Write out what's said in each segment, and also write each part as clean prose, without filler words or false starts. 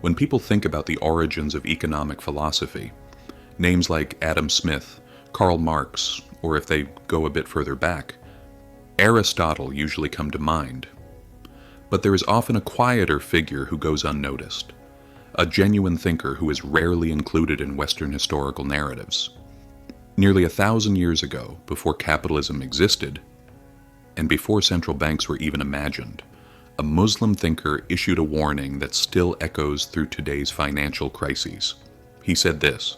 When people think about the origins of economic philosophy, names like Adam Smith, Karl Marx, or if they go a bit further back, Aristotle usually come to mind. But there is often a quieter figure who goes unnoticed, a genuine thinker who is rarely included in Western historical narratives. Nearly 1,000 years ago, before capitalism existed, and before central banks were even imagined, a Muslim thinker issued a warning that still echoes through today's financial crises. He said this: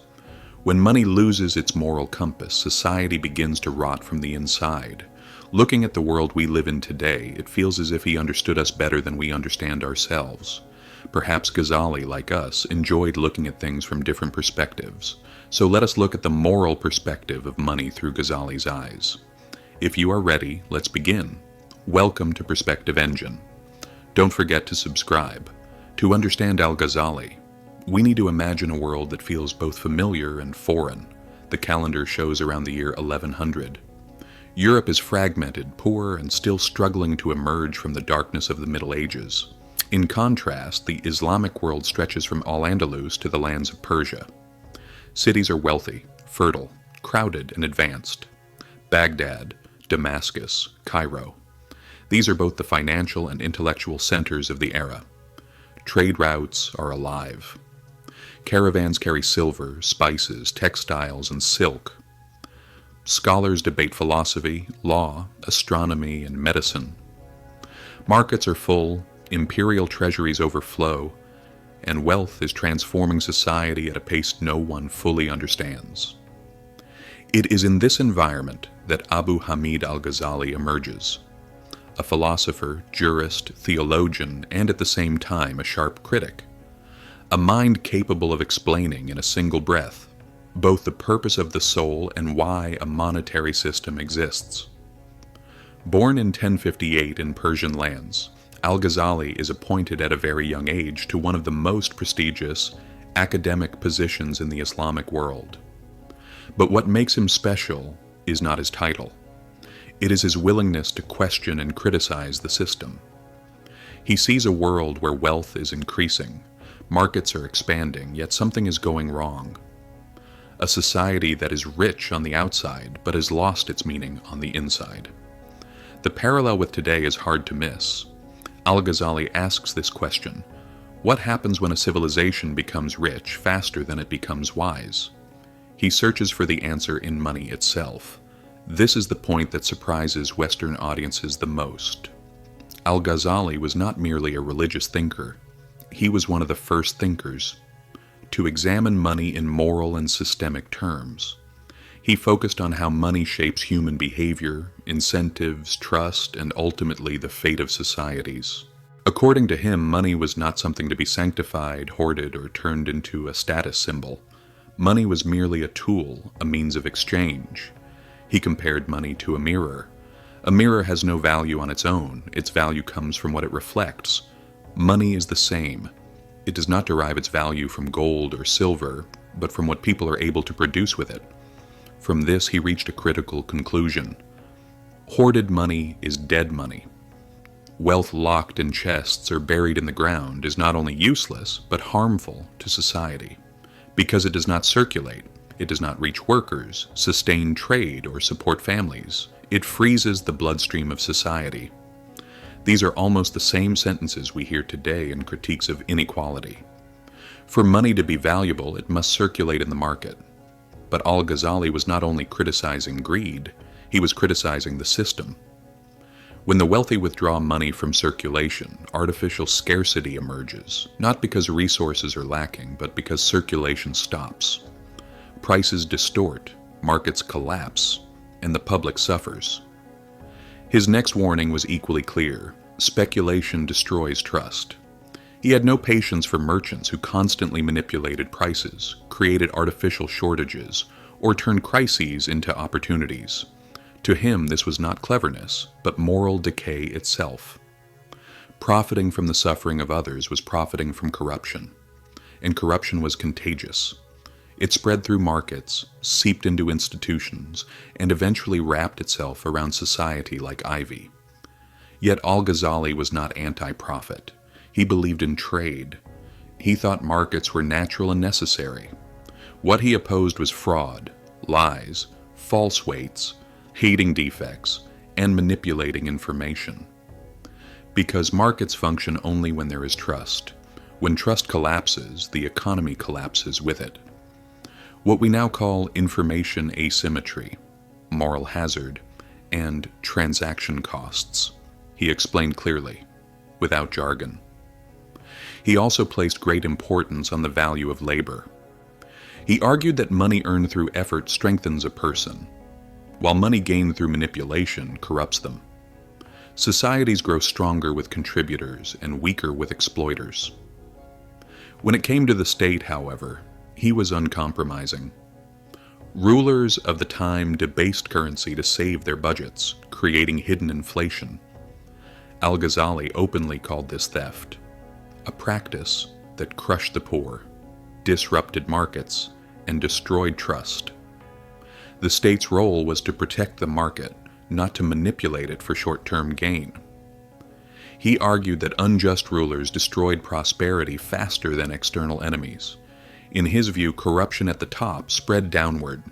"When money loses its moral compass, society begins to rot from the inside. Looking at the world we live in today, it feels as if he understood us better than we understand ourselves. Perhaps Ghazali, like us, enjoyed looking at things from different perspectives. So let us look at the moral perspective of money through Ghazali's eyes. If you are ready, let's begin. Welcome to Perspective Engine. Don't forget to subscribe. To understand Al-Ghazali, we need to imagine a world that feels both familiar and foreign. The calendar shows around the year 1100. Europe is fragmented, poor, and still struggling to emerge from the darkness of the Middle Ages. In contrast, the Islamic world stretches from Al-Andalus to the lands of Persia. Cities are wealthy, fertile, crowded, and advanced. Baghdad, Damascus, Cairo. These are both the financial and intellectual centers of the era. Trade routes are alive. Caravans carry silver, spices, textiles, and silk. Scholars debate philosophy, law, astronomy, and medicine. Markets are full, imperial treasuries overflow, and wealth is transforming society at a pace no one fully understands. It is in this environment that Abu Hamid al-Ghazali emerges, a philosopher, jurist, theologian, and at the same time a sharp critic, a mind capable of explaining in a single breath both the purpose of the soul and why a monetary system exists. Born in 1058 in Persian lands, Al-Ghazali is appointed at a very young age to one of the most prestigious academic positions in the Islamic world. But what makes him special is not his title. It is his willingness to question and criticize the system. He sees a world where wealth is increasing, markets are expanding, yet something is going wrong. A society that is rich on the outside but has lost its meaning on the inside. The parallel with today is hard to miss. Al-Ghazali asks this question: what happens when a civilization becomes rich faster than it becomes wise? He searches for the answer in money itself. This is the point that surprises Western audiences the most. Al-Ghazali was not merely a religious thinker. He was one of the first thinkers to examine money in moral and systemic terms. He focused on how money shapes human behavior, incentives, trust, and ultimately the fate of societies. According to him, money was not something to be sanctified, hoarded, or turned into a status symbol. Money was merely a tool, a means of exchange. He compared money to a mirror. A mirror has no value on its own. Its value comes from what it reflects. Money is the same. It does not derive its value from gold or silver, but from what people are able to produce with it. From this, he reached a critical conclusion. Hoarded money is dead money. Wealth locked in chests or buried in the ground is not only useless, but harmful to society. Because it does not circulate, it does not reach workers, sustain trade, or support families. It freezes the bloodstream of society. These are almost the same sentences we hear today in critiques of inequality. For money to be valuable, it must circulate in the market. But Al-Ghazali was not only criticizing greed, he was criticizing the system. When the wealthy withdraw money from circulation, artificial scarcity emerges, not because resources are lacking, but because circulation stops. Prices distort, markets collapse, and the public suffers. His next warning was equally clear: speculation destroys trust. He had no patience for merchants who constantly manipulated prices, created artificial shortages, or turned crises into opportunities. To him, this was not cleverness, but moral decay itself. Profiting from the suffering of others was profiting from corruption, and corruption was contagious. It spread through markets, seeped into institutions, and eventually wrapped itself around society like ivy. Yet Al-Ghazali was not anti-profit. He believed in trade. He thought markets were natural and necessary. What he opposed was fraud, lies, false weights, hating defects, and manipulating information. Because markets function only when there is trust. When trust collapses, the economy collapses with it. What we now call information asymmetry, moral hazard, and transaction costs, he explained clearly, without jargon. He also placed great importance on the value of labor. He argued that money earned through effort strengthens a person, while money gained through manipulation corrupts them. Societies grow stronger with contributors and weaker with exploiters. When it came to the state, however, he was uncompromising. Rulers of the time debased currency to save their budgets, creating hidden inflation. Al-Ghazali openly called this theft, a practice that crushed the poor, disrupted markets, and destroyed trust. The state's role was to protect the market, not to manipulate it for short-term gain. He argued that unjust rulers destroyed prosperity faster than external enemies. In his view, corruption at the top spread downward.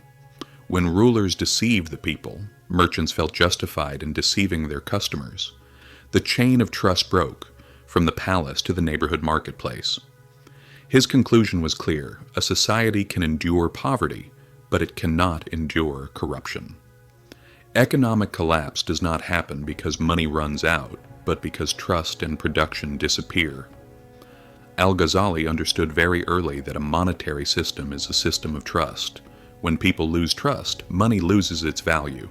When rulers deceived the people, merchants felt justified in deceiving their customers. The chain of trust broke, from the palace to the neighborhood marketplace. His conclusion was clear: a society can endure poverty, but it cannot endure corruption. Economic collapse does not happen because money runs out, but because trust and production disappear. Al-Ghazali understood very early that a monetary system is a system of trust. When people lose trust, money loses its value.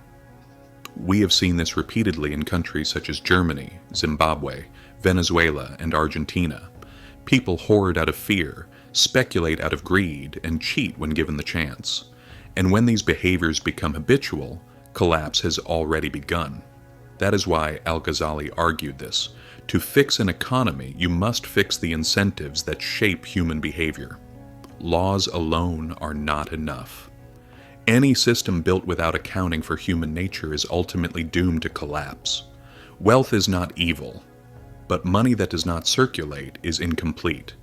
We have seen this repeatedly in countries such as Germany, Zimbabwe, Venezuela, and Argentina. People hoard out of fear, speculate out of greed, and cheat when given the chance. And when these behaviors become habitual, collapse has already begun. That is why Al-Ghazali argued this. To fix an economy, you must fix the incentives that shape human behavior. Laws alone are not enough. Any system built without accounting for human nature is ultimately doomed to collapse. Wealth is not evil, but money that does not circulate is incomplete.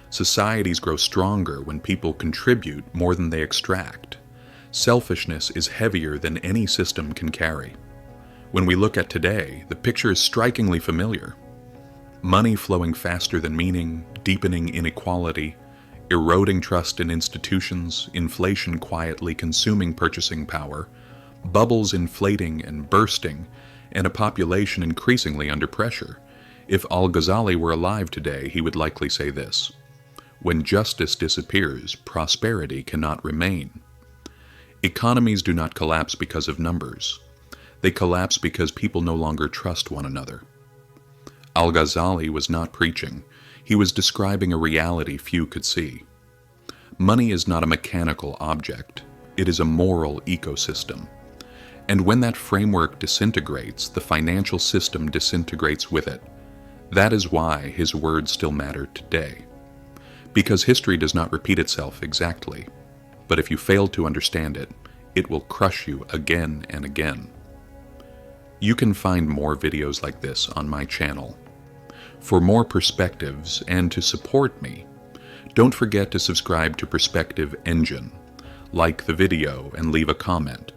Societies grow stronger when people contribute more than they extract. Selfishness is heavier than any system can carry. When we look at today, the picture is strikingly familiar. Money flowing faster than meaning, deepening inequality, eroding trust in institutions, inflation quietly consuming purchasing power, bubbles inflating and bursting, and a population increasingly under pressure. If Al-Ghazali were alive today, he would likely say this: when justice disappears, prosperity cannot remain. Economies do not collapse because of numbers. They collapse because people no longer trust one another. Al-Ghazali was not preaching. He was describing a reality few could see. Money is not a mechanical object. It is a moral ecosystem. And when that framework disintegrates, the financial system disintegrates with it. That is why his words still matter today. Because history does not repeat itself exactly. But if you fail to understand it, it will crush you again and again. You can find more videos like this on my channel. For more perspectives and to support me, don't forget to subscribe to Perspective Engine, like the video and leave a comment.